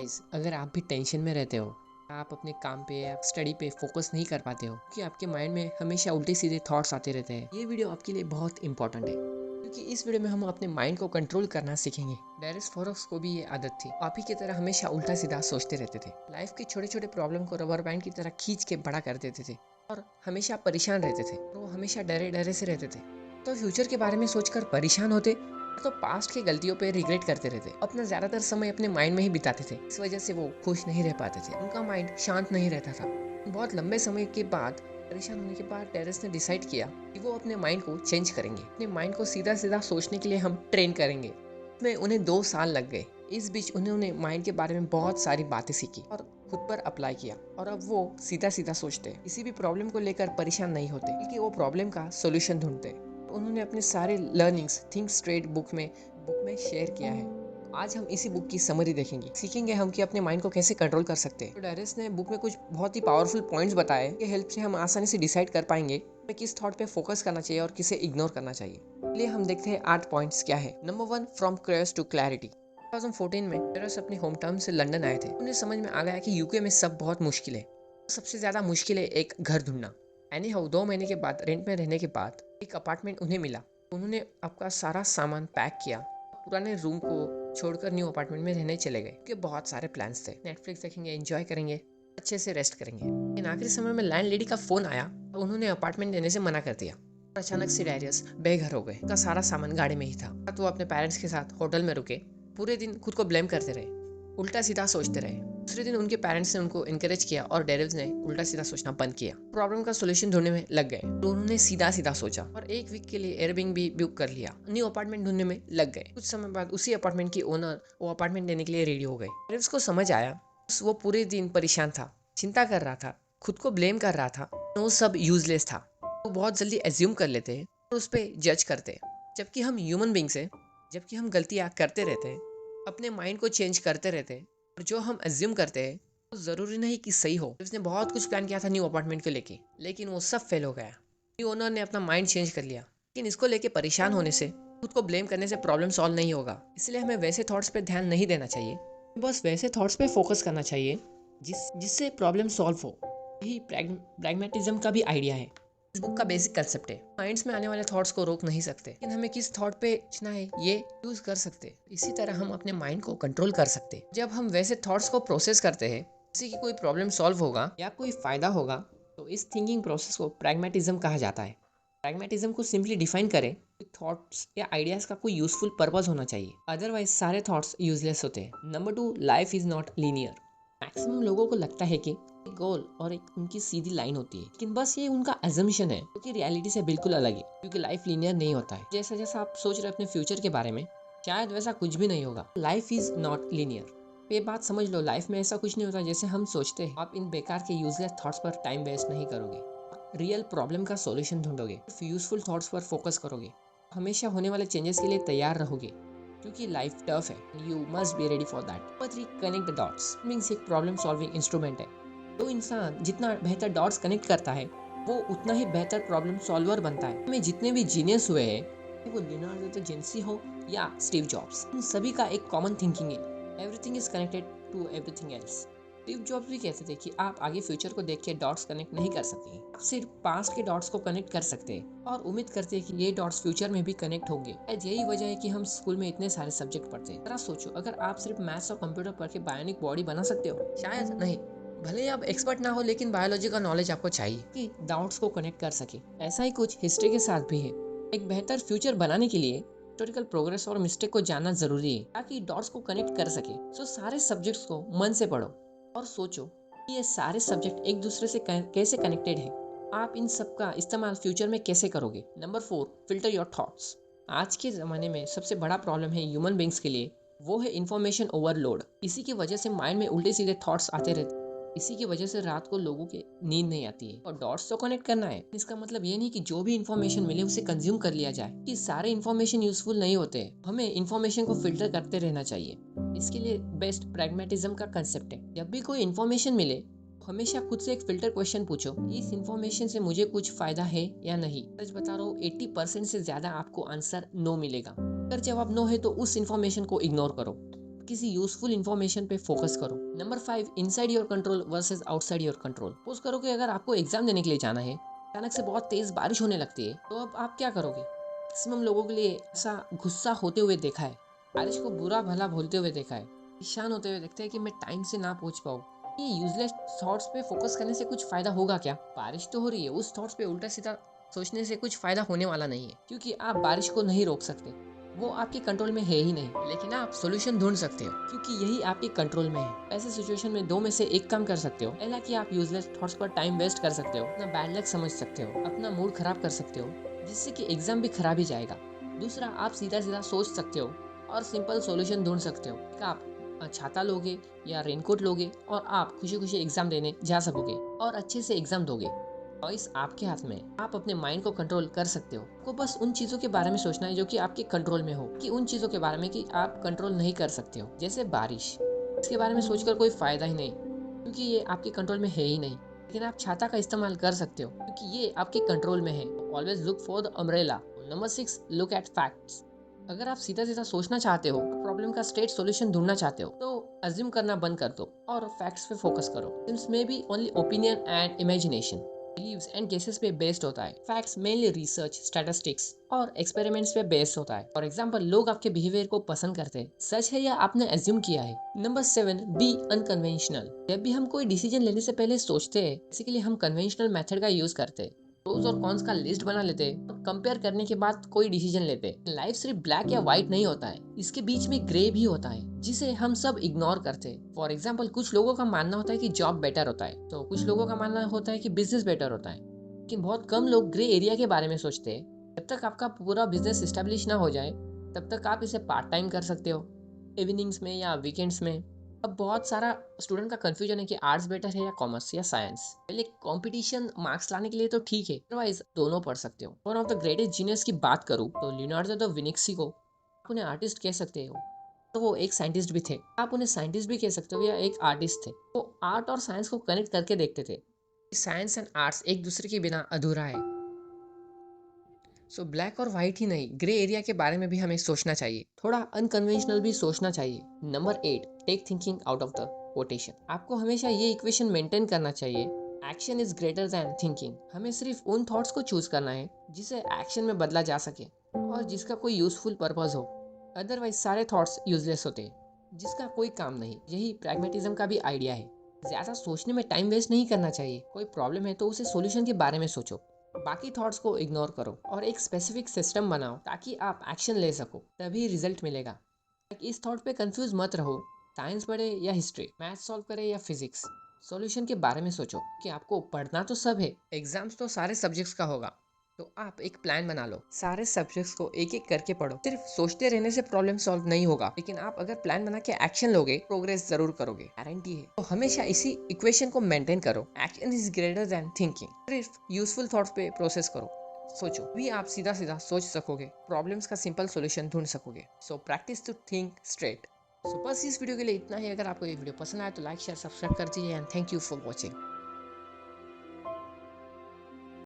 Guys, अगर आप भी टेंशन में रहते हो, आप अपने काम पे या स्टडी पे फोकस नहीं कर पाते हो क्योंकि आपके माइंड में हमेशा उल्टे सीधे थॉट्स आते रहते हैं, ये वीडियो आपके लिए बहुत इंपॉर्टेंट है क्योंकि इस वीडियो में हम अपने माइंड को कंट्रोल करना सीखेंगे। डेरिस फोरक्स को भी ये आदत थी, आप ही की तरह हमेशा उल्टा सीधा सोचते रहते थे। लाइफ के छोटे छोटे प्रॉब्लम को रबर बैंड की तरह खींच के बड़ा कर देते थे और हमेशा परेशान रहते थे और वो हमेशा डरे डरे से रहते थे। तो फ्यूचर के बारे में सोचकर परेशान होते तो पास्ट की गलतियों पे रिग्रेट करते रहते, अपना ज्यादातर समय अपने माइंड में ही बिताते थे। इस वजह से वो खुश नहीं रह पाते थे, उनका माइंड शांत नहीं रहता था। बहुत लंबे समय के बाद, परेशान होने के बाद, टेरेस ने डिसाइड किया कि वो अपने माइंड को चेंज करेंगे। अपने माइंड को सीधा सीधा सोचने के लिए हम ट्रेन करेंगे। इसमें उन्हें 2 साल लग गए। इस बीच उन्होंने माइंड के बारे में बहुत सारी बातें सीखी और खुद पर अप्लाई किया और अब वो सीधा सीधा सोचते हैं, किसी भी प्रॉब्लम को लेकर परेशान नहीं होते क्योंकि वो प्रॉब्लम का सोल्यूशन ढूंढते हैं। उन्होंने अपने सारे लर्निंग्स थिंक स्ट्रेट बुक में शेयर किया है। आज हम इसी बुक की समरी देखेंगे, सीखेंगे हम कि अपने माइंड को कैसे कंट्रोल कर सकते हैं। तो डायरेस ने बुक में कुछ बहुत ही पावरफुल पॉइंट्स बताए कि हेल्प से हम आसानी से डिसाइड कर पाएंगे हमें किस थॉट पे फोकस करना चाहिए और किसे इग्नोर करना चाहिए। इसलिए हम देखते हैं 8 पॉइंट्स क्या है। Number 1, from craze to clarity. 2014 में डायरेस अपने होम टाउन से लंदन आए थे। उन्हें समझ में आ गया कि यूके में सब बहुत मुश्किल है। सबसे ज्यादा मुश्किल है एक घर ढूंढना। एनी हाउ 2 महीने के बाद रेंट में रहने के बाद एक अपार्टमेंट उन्हें मिला। उन्होंने अपना सारा सामान पैक किया, पुराने रूम को छोड़कर न्यू अपार्टमेंट में रहने चले गए क्योंकि बहुत सारे प्लान्स थे। नेटफ्लिक्स देखेंगे, एंजॉय करेंगे, अच्छे से रेस्ट करेंगे। लेकिन आखिरी समय में लैंडलेडी का फोन आया और उन्होंने अपार्टमेंट देने से मना कर दिया। और अचानक से डायरियस बेघर हो गए। उनका सारा सामान गाड़ी में ही था। तो वो अपने पेरेंट्स के साथ होटल में रुके, पूरे दिन खुद को ब्लेम करते रहे, उल्टा सीधा सोचते रहे। दूसरे दिन उनके पेरेंट्स ने उनको इनकरेज किया और डेरिल्स ने उल्टा सीधा सोचना बंद किया। प्रॉब्लम का सोल्यूशन ढूंढने में लग गए। तो उन्होंने सीधा सीधा सोचा और एक वीक के लिए एयरबिंग भी बुक कर लिया। न्यू अपार्टमेंट ढूंढने में लग गए। कुछ समय बाद उसी अपार्टमेंट की ओनर वो अपार्टमेंट देने के लिए रेडी हो गए। डेरिल्स को समझ आया वो पूरे दिन परेशान था, चिंता कर रहा था, खुद को ब्लेम कर रहा था, वो सब यूजलेस था। वो बहुत जल्दी एज्यूम कर लेते हैं और उस पर जज करते हैं। जबकि हम ह्यूमन बींग्स हैं, जबकि हम गलतियाँ करते रहते हैं, अपने माइंड को चेंज करते रहते हैं और जो हम एज्यूम करते हैं वो जरूरी नहीं कि सही हो। उसने बहुत कुछ प्लान किया था न्यू अपार्टमेंट को लेके, लेकिन वो सब फेल हो गया। न्यू ओनर ने अपना माइंड चेंज कर लिया। लेकिन इसको लेके परेशान होने से, खुद को ब्लेम करने से प्रॉब्लम सॉल्व नहीं होगा। इसलिए हमें वैसे थॉट्स पे ध्यान नहीं देना चाहिए, बस वैसे थॉट्स पे फोकस करना चाहिए जिससे प्रॉब्लम सॉल्व हो। यही प्रैग्मेटिज्म का भी आइडिया है। इस बुक का बेसिक कंसेप्ट है, माइंड्स में आने वाले थॉट्स को रोक नहीं सकते, लेकिन हमें किस थॉट पे सोचना है ये यूज कर सकते। इसी तरह हम अपने माइंड को कंट्रोल कर सकते। जब हम वैसे थॉट्स को प्रोसेस करते हैं जैसे कि कोई प्रॉब्लम सॉल्व होगा या कोई फायदा होगा, तो इस थिंकिंग प्रोसेस को प्रैग्मेटिज्म कहा जाता है। प्रैग्मेटिज्म को सिंपली डिफाइन करें, थॉट्स या आइडियाज का कोई यूजफुल पर्पस होना चाहिए, अदरवाइज सारे थॉट्स यूजलेस होते हैं। Number 2, life is not linear. Maximum लोगों को लगता है कि एक गोल और एक उनकी सीधी लाइन होती है, लेकिन बस ये उनका एजम्पशन है क्योंकि रियलिटी से बिल्कुल अलग है। क्योंकि लाइफ लीनियर नहीं होता है। जैसा जैसा आप सोच रहे हैं अपने फ्यूचर के बारे में, शायद वैसा कुछ भी नहीं होगा। Life is not linear. ये बात समझ लो, लाइफ में ऐसा कुछ नहीं होता जैसे हम सोचते हैं। आप इन बेकार के यूजलेस थॉट्स पर टाइम वेस्ट नहीं करोगे, रियल प्रॉब्लम का सॉल्यूशन ढूंढोगे, यूजफुल थॉट्स पर फोकस करोगे, हमेशा होने वाले चेंजेस के लिए तैयार रहोगे क्योंकि लाइफ टफ है। You must be ready for that. Number 3, connect the dots. Means एक प्रॉब्लम सॉल्विंग इंस्ट्रूमेंट है। तो इंसान जितना बेहतर डॉट्स कनेक्ट करता है वो उतना ही बेहतर प्रॉब्लम सॉल्वर बनता है। में जितने भी जीनियस हुए हैं, वो लियोनार्डो दा विंची हो या स्टीव जॉब्स, उन सभी का एक कॉमन थिंकिंग है, everything is connected to everything else. Steve Jobs भी कहते थे कि आप आगे फ्यूचर को देख के डॉट्स कनेक्ट नहीं कर सकते, आप सिर्फ पास्ट के डॉट्स को कनेक्ट कर सकते हैं और उम्मीद करते हैं कि ये डॉट्स फ्यूचर में भी कनेक्ट होंगे। यही वजह है कि हम स्कूल में इतने सारे सब्जेक्ट पढ़ते हैं। जरा सोचो, अगर आप सिर्फ मैथ्स और कंप्यूटर पढ़ के बायोनिक बॉडी बना सकते हो? शायद नहीं। भले ही आप एक्सपर्ट ना हो, लेकिन बायोलॉजी का नॉलेज आपको चाहिए कि डाउट्स को कनेक्ट कर सके। ऐसा ही कुछ हिस्ट्री के साथ भी है। एक बेहतर फ्यूचर बनाने के लिए हिस्टोरिकल प्रोग्रेस और मिस्टेक को जानना जरूरी है ताकि डॉट्स को कनेक्ट कर सके। सो सारे सब्जेक्ट्स को मन से पढ़ो और सोचो कि ये सारे सब्जेक्ट एक दूसरे से कैसे कनेक्टेड है। आप इन सब का इस्तेमाल फ्यूचर में कैसे करोगे। Number 4, filter your thoughts. आज के ज़माने में सबसे बड़ा प्रॉब्लम है ह्यूमन बींग्स के लिए, वो है इन्फॉर्मेशन ओवरलोड। इसी की वजह से माइंड में उल्टे सीधे थॉट्स आते रहते। इसी की वजह से रात को लोगों के नींद नहीं आती है। और डॉट्स तो कनेक्ट करना है, इसका मतलब ये नहीं कि जो भी इन्फॉर्मेशन मिले उसे कंज्यूम कर लिया जाए, कि सारे इन्फॉर्मेशन यूजफुल नहीं होते। हमें इन्फॉर्मेशन को फिल्टर करते रहना चाहिए। इसके लिए बेस्ट प्रैग्मेटिज्म का कंसेप्ट है। जब भी कोई इन्फॉर्मेशन मिले हमेशा खुद से एक फिल्टर क्वेश्चन पूछो, इस इन्फॉर्मेशन से मुझे कुछ फायदा है या नहीं। सच बता रहा हूँ, 80% से ज्यादा आपको आंसर नो मिलेगा। अगर जवाब नो है तो उस इन्फॉर्मेशन को इग्नोर करो। किसी यूजफुल इंफॉर्मेशन पे फोकस करो। Number 5, inside your control versus outside your control. Suppose करो कि अगर आपको एग्जाम देने के लिए जाना है, अचानक से बहुत तेज बारिश होने लगती है, तो अब आप क्या करोगे? मैक्सिमम लोगों के लिए ऐसा गुस्सा होते हुए देखा है, बारिश को बुरा भला बोलते हुए देखा है, परेशान होते हुए देखते हैं कि मैं टाइम से ना पहुंच पाऊँ। ये यूजलेस थॉट्स पे फोकस करने से कुछ फायदा होगा क्या? बारिश तो हो रही है, उस थॉट्स पे उल्टा सीधा सोचने से कुछ फायदा होने वाला नहीं है, क्योंकि आप बारिश को नहीं रोक सकते, वो आपके कंट्रोल में है ही नहीं। लेकिन आप सॉल्यूशन ढूंढ सकते हो, क्योंकि यही आपके कंट्रोल में है। ऐसे सिचुएशन में दो में से एक काम कर सकते हो। पहला कि आप यूजलेस थॉट्स पर टाइम वेस्ट कर सकते हो, अपना बैड लक समझ सकते हो, अपना मूड खराब कर सकते हो, जिससे कि एग्जाम भी खराब ही जाएगा। दूसरा, आप सीधा सीधा सोच सकते हो और सिंपल सॉल्यूशन ढूंढ सकते हो। आप छाता लोगे या रेनकोट लोगे और आप खुशी खुशी एग्जाम देने जा सकोगे और अच्छे से एग्जाम दोगे। चॉइस आपके हाथ में है। आप अपने माइंड को कंट्रोल कर सकते हो। आपको बस उन चीज़ों के बारे में सोचना है जो कि आपके कंट्रोल में हो, कि उन चीज़ों के बारे में कि आप कंट्रोल नहीं कर सकते हो, जैसे बारिश। इसके बारे में सोचकर कोई फ़ायदा ही नहीं, क्योंकि ये आपके कंट्रोल में है ही नहीं। लेकिन आप छाता का इस्तेमाल कर सकते हो, क्योंकि ये आपके कंट्रोल में है। Always look for the umbrella. Number 6, look at facts. अगर आप सीधा सीधा सोचना चाहते हो, प्रॉब्लम का स्ट्रेट सॉल्यूशन ढूंढना चाहते हो, तो अज्यूम करना बंद कर दो और फैक्ट्स पे फोकस करो। Since maybe only opinion and imagination, beliefs and cases पे बेस्ड होता है। फैक्ट्स मेनली रिसर्च, स्टैटिस्टिक्स और एक्सपेरिमेंट्स पे बेस्ड होता है। फॉर एग्जांपल, लोग आपके बिहेवियर को पसंद करते हैं, सच है या आपने एज्यूम किया है। Number 7, be unconventional. जब भी हम कोई डिसीजन लेने से पहले सोचते हैं, बेसिकली हम कन्वेंशनल मेथड का यूज करते हैं। प्रोज और कॉन्स का लिस्ट बना लेते हैं और कंपेयर करने के बाद कोई डिसीजन लेते हैं। लाइफ सिर्फ ब्लैक या व्हाइट नहीं होता है, इसके बीच में ग्रे भी होता है, जिसे हम सब इग्नोर करते हैं। फॉर एग्जाम्पल, कुछ लोगों का मानना होता है कि जॉब बेटर होता है, तो कुछ लोगों का मानना होता है कि बिजनेस बेटर होता है। लेकिन बहुत कम लोग ग्रे एरिया के बारे में सोचते हैं। जब तक आपका पूरा बिजनेस इस्टेब्लिश ना हो जाए, तब तक आप इसे पार्ट टाइम कर सकते हो, इवनिंग्स में या वीकेंड्स में। अब बहुत सारा स्टूडेंट का कंफ्यूजन है कि आर्ट्स बेटर है या कॉमर्स या साइंस। पहले कंपटीशन मार्क्स लाने के लिए तो ठीक है, अदरवाइज दोनों पढ़ सकते हो। One of the greatest genius की बात करूँ तो लियोनार्डो दा विंची को आप उन्हें आर्टिस्ट कह सकते हो, तो वो एक साइंटिस्ट भी थे। आप उन्हें साइंटिस्ट भी कह सकते हो या एक आर्टिस्ट थे। वो आर्ट और साइंस को कनेक्ट करके देखते थे। साइंस एंड आर्ट्स एक दूसरे के बिना अधूरा है। सो ब्लैक और व्हाइट ही नहीं, ग्रे एरिया के बारे में भी हमें सोचना चाहिए, थोड़ा अनकन्वेंशनल भी सोचना चाहिए। Number 8, take thinking out of the quotation. आपको हमेशा ये इक्वेशन मेंटेन करना चाहिए, action is greater than thinking. हमें सिर्फ उन थॉट्स को चूज करना है जिसे एक्शन में बदला जा सके और जिसका कोई यूजफुल पर्पज हो। अदरवाइज सारे थॉट्स यूजलेस होते हैं, जिसका कोई काम नहीं। यही प्रैग्मेटिज्म का भी आइडिया है। ज्यादा सोचने में टाइम वेस्ट नहीं करना चाहिए। कोई प्रॉब्लम है तो उसे सॉल्यूशन के बारे में सोचो, बाकी थॉट्स को इग्नोर करो और एक स्पेसिफिक सिस्टम बनाओ ताकि आप एक्शन ले सको, तभी रिजल्ट मिलेगा। इस थॉट पे कंफ्यूज मत रहो, साइंस पढ़े या हिस्ट्री, मैथ सॉल्व करे या फिजिक्स, सॉल्यूशन के बारे में सोचो कि आपको पढ़ना तो सब है, एग्जाम्स तो सारे सब्जेक्ट्स का होगा, तो आप एक प्लान बना लो, सारे सब्जेक्ट्स को एक एक करके पढ़ो। सिर्फ सोचते रहने से प्रॉब्लम सॉल्व नहीं होगा, लेकिन आप अगर प्लान बना के एक्शन लोगे, प्रोग्रेस जरूर करोगे, गारंटी है। तो हमेशा इसी इक्वेशन को मेंटेन करो, action is greater than thinking. सिर्फ यूजफुल थॉट्स पे प्रोसेस करो, सोचो, भी आप सीधा सीधा सोच सकोगे, प्रॉब्लम्स का सिंपल सॉल्यूशन ढूंढ सकोगे। So practice to think straight. So बस इस वीडियो के लिए इतना ही। अगर आपको ये वीडियो पसंद आया तो लाइक शेयर सब्सक्राइब कर दीजिए and thank you for watching.